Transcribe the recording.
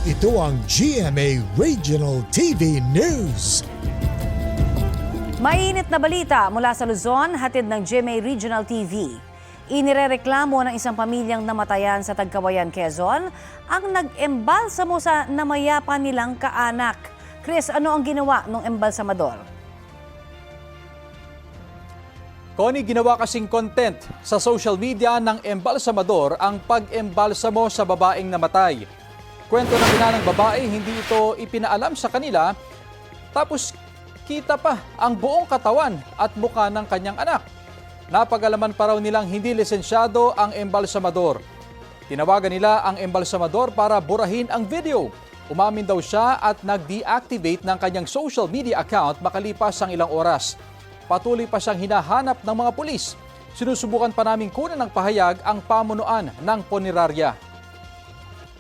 Ito ang GMA Regional TV News. Mainit na balita mula sa Luzon, hatid ng GMA Regional TV. Inirereklamo ng isang pamilyang namatayan sa Tagkawayan, Quezon ang nag-embalsamo sa namayapa nilang kaanak. Chris, ano ang ginawa ng embalsamador? Connie, ginawa kasing content sa social media ng embalsamador ang pag-embalsamo sa babaeng namatay. Kwento ng ina ng babae, hindi ito ipinaalam sa kanila, tapos kita pa ang buong katawan at mukha ng kanyang anak. Napag-alaman pa raw nilang hindi lisensyado ang embalsamador. Tinawagan nila ang embalsamador para burahin ang video. Umamin daw siya at nag-deactivate ng kanyang social media account makalipas ang ilang oras. Patuloy pa siyang hinahanap ng mga pulis. Sinusubukan pa naming kunan ng pahayag ang pamunuan ng punerarya.